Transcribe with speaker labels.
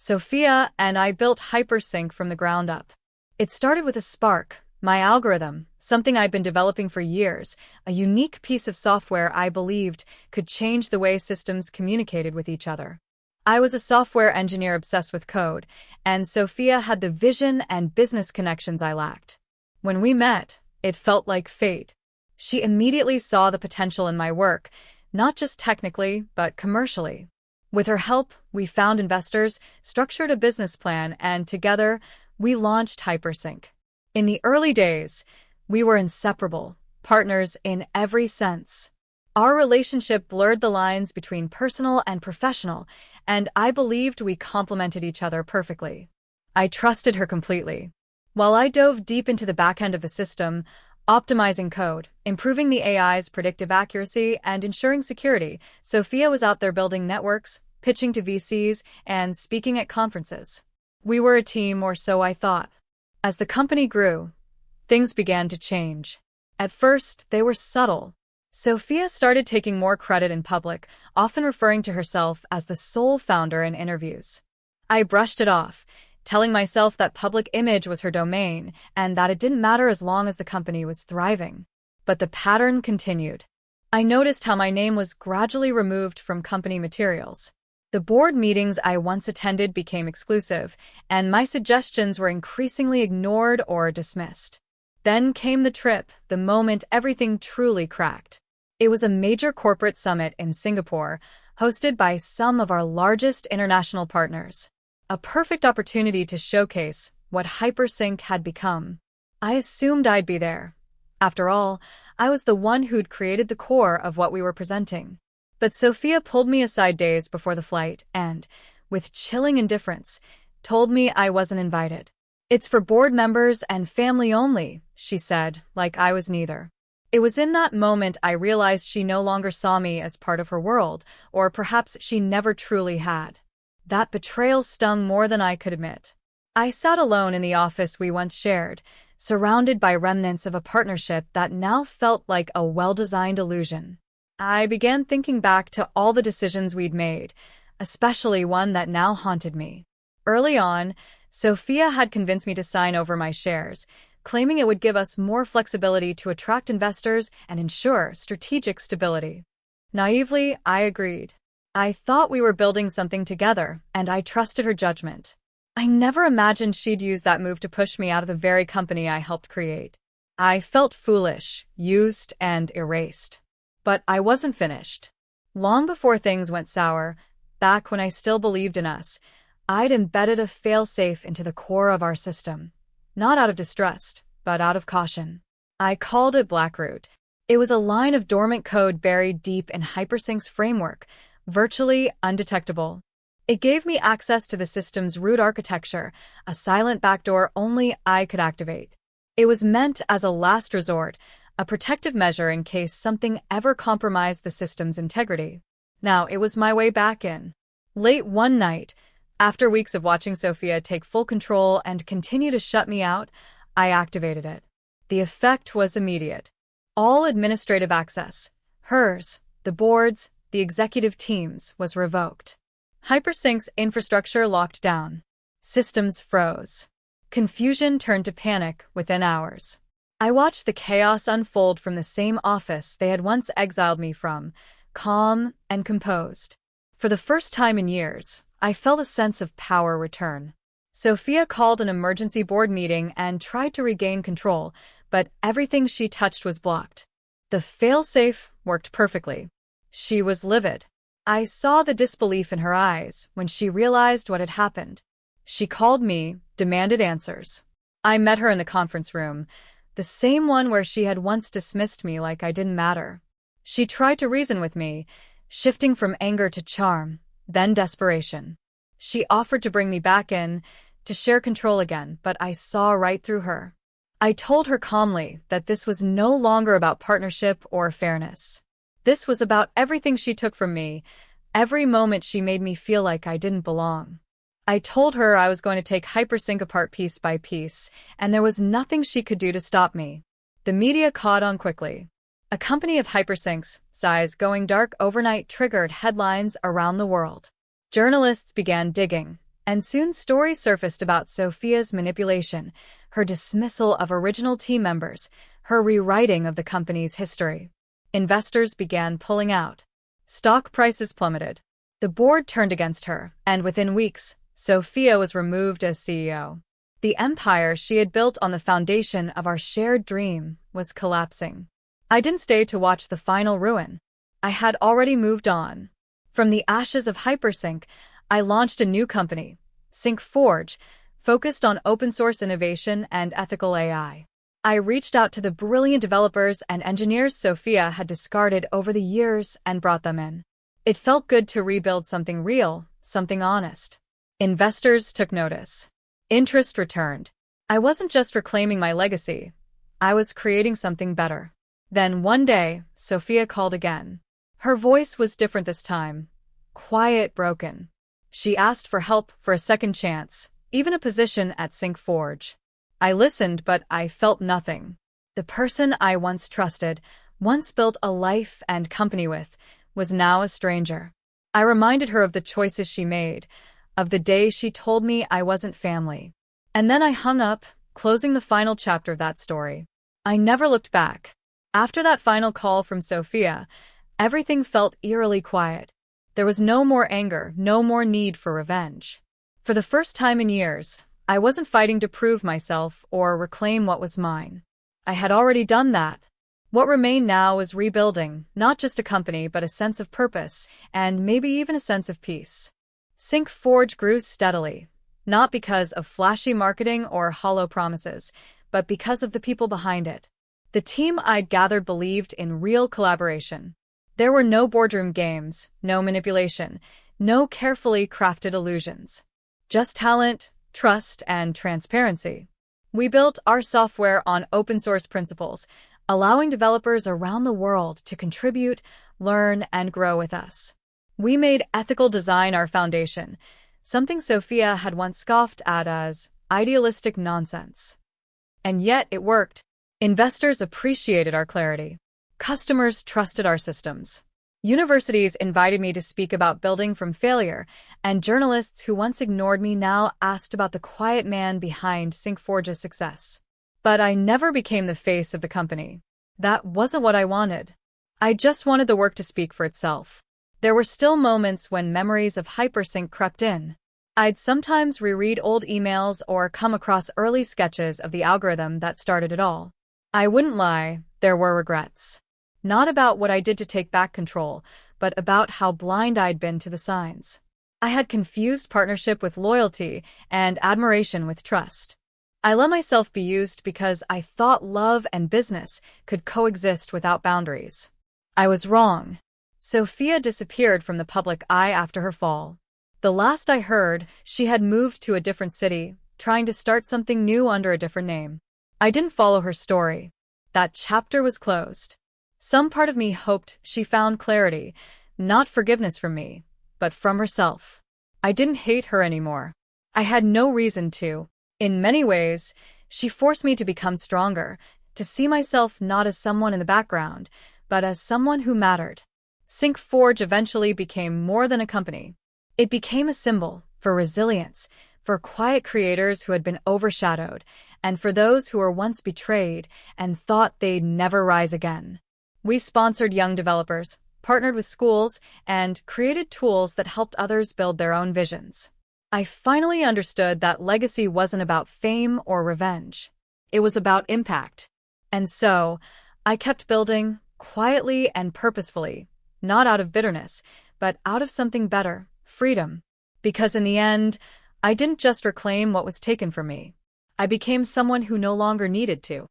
Speaker 1: Sophia and I built Hypersync from the ground up. It started with a spark, my algorithm, something I'd been developing for years, a unique piece of software I believed could change the way systems communicated with each other. I was a software engineer obsessed with code, and Sophia had the vision and business connections I lacked. When we met, it felt like fate. She immediately saw the potential in my work, not just technically, but commercially. With her help, we found investors, structured a business plan, and together, we launched Hypersync. In the early days, we were inseparable, partners in every sense. Our relationship blurred the lines between personal and professional, and I believed we complemented each other perfectly. I trusted her completely. While I dove deep into the back end of the system, optimizing code, improving the AI's predictive accuracy, and ensuring security, Sophia was out there building networks, pitching to VCs, and speaking at conferences. We were a team, or so I thought. As the company grew, things began to change. At first, they were subtle. Sophia started taking more credit in public, often referring to herself as the sole founder in interviews. I brushed it off, telling myself that public image was her domain and that it didn't matter as long as the company was thriving. But the pattern continued. I noticed how my name was gradually removed from company materials. The board meetings I once attended became exclusive, and my suggestions were increasingly ignored or dismissed. Then came the trip, the moment everything truly cracked. It was a major corporate summit in Singapore, hosted by some of our largest international partners. A perfect opportunity to showcase what Hypersync had become. I assumed I'd be there. After all, I was the one who'd created the core of what we were presenting. But Sophia pulled me aside days before the flight and, with chilling indifference, told me I wasn't invited. "It's for board members and family only," she said, like I was neither. It was in that moment I realized she no longer saw me as part of her world, or perhaps she never truly had. That betrayal stung more than I could admit. I sat alone in the office we once shared, surrounded by remnants of a partnership that now felt like a well-designed illusion. I began thinking back to all the decisions we'd made, especially one that now haunted me. Early on, Sophia had convinced me to sign over my shares, claiming it would give us more flexibility to attract investors and ensure strategic stability. Naively, I agreed. I thought we were building something together, and I trusted her judgment. I never imagined she'd use that move to push me out of the very company I helped create. I felt foolish, used, and erased. But I wasn't finished. Long before things went sour, back when I still believed in us, I'd embedded a fail-safe into the core of our system. Not out of distrust, but out of caution. I called it Blackroot. It was a line of dormant code buried deep in Hypersync's framework, virtually undetectable. It gave me access to the system's root architecture, a silent backdoor only I could activate. It was meant as a last resort, a protective measure in case something ever compromised the system's integrity. Now it was my way back in. Late one night, after weeks of watching Sophia take full control and continue to shut me out, I activated it. The effect was immediate. All administrative access, hers, the board's, the executive team's, was revoked. Hypersync's infrastructure locked down. Systems froze. Confusion turned to panic within hours. I watched the chaos unfold from the same office they had once exiled me from, calm and composed. For the first time in years, I felt a sense of power return. Sophia called an emergency board meeting and tried to regain control, but everything she touched was blocked. The failsafe worked perfectly. She was livid. I saw the disbelief in her eyes when she realized what had happened. She called me, demanded answers. I met her in the conference room, the same one where she had once dismissed me like I didn't matter. She tried to reason with me, shifting from anger to charm, then desperation. She offered to bring me back in, to share control again, but I saw right through her. I told her calmly that this was no longer about partnership or fairness. This was about everything she took from me, every moment she made me feel like I didn't belong. I told her I was going to take Hypersync apart piece by piece, and there was nothing she could do to stop me. The media caught on quickly. A company of Hypersync's size going dark overnight triggered headlines around the world. Journalists began digging, And soon stories surfaced about Sophia's manipulation, her dismissal of original team members, her rewriting of the company's history. Investors began pulling out. Stock prices plummeted. The board turned against her, and within weeks, Sophia was removed as CEO. The empire she had built on the foundation of our shared dream was collapsing. I didn't stay to watch the final ruin. I had already moved on. From the ashes of Hypersync, I launched a new company, SyncForge, focused on open-source innovation and ethical AI. I reached out to the brilliant developers and engineers Sophia had discarded over the years and brought them in. It felt good to rebuild something real, something honest. Investors took notice. Interest returned. I wasn't just reclaiming my legacy. I was creating something better. Then one day, Sophia called again. Her voice was different this time. Quiet, broken. She asked for help, for a second chance, even a position at SyncForge. I listened, but I felt nothing. The person I once trusted, once built a life and company with, was now a stranger. I reminded her of the choices she made, of the day she told me I wasn't family. And then I hung up, closing the final chapter of that story. I never looked back. After that final call from Sophia, everything felt eerily quiet. There was no more anger, no more need for revenge. For the first time in years, I wasn't fighting to prove myself or reclaim what was mine. I had already done that. What remained now was rebuilding, not just a company but a sense of purpose, and maybe even a sense of peace. SyncForge grew steadily, not because of flashy marketing or hollow promises, but because of the people behind it. The team I'd gathered believed in real collaboration. There were no boardroom games, no manipulation, no carefully crafted illusions. Just talent, trust, and transparency. We built our software on open-source principles, allowing developers around the world to contribute, learn, and grow with us. We made ethical design our foundation, something Sophia had once scoffed at as idealistic nonsense. And yet it worked. Investors appreciated our clarity. Customers trusted our systems. Universities invited me to speak about building from failure, and journalists who once ignored me now asked about the quiet man behind SyncForge's success. But I never became the face of the company. That wasn't what I wanted. I just wanted the work to speak for itself. There were still moments when memories of Hypersync crept in. I'd sometimes reread old emails or come across early sketches of the algorithm that started it all. I wouldn't lie, there were regrets. Not about what I did to take back control, but about how blind I'd been to the signs. I had confused partnership with loyalty and admiration with trust. I let myself be used because I thought love and business could coexist without boundaries. I was wrong. Sophia disappeared from the public eye after her fall. The last I heard, she had moved to a different city, trying to start something new under a different name. I didn't follow her story. That chapter was closed. Some part of me hoped she found clarity, not forgiveness from me, but from herself. I didn't hate her anymore. I had no reason to. In many ways, she forced me to become stronger, to see myself not as someone in the background, but as someone who mattered. SyncForge eventually became more than a company. It became a symbol for resilience, for quiet creators who had been overshadowed, and for those who were once betrayed and thought they'd never rise again. We sponsored young developers, partnered with schools, and created tools that helped others build their own visions. I finally understood that legacy wasn't about fame or revenge. It was about impact. And so, I kept building, quietly and purposefully, not out of bitterness, but out of something better, freedom. Because in the end, I didn't just reclaim what was taken from me. I became someone who no longer needed to.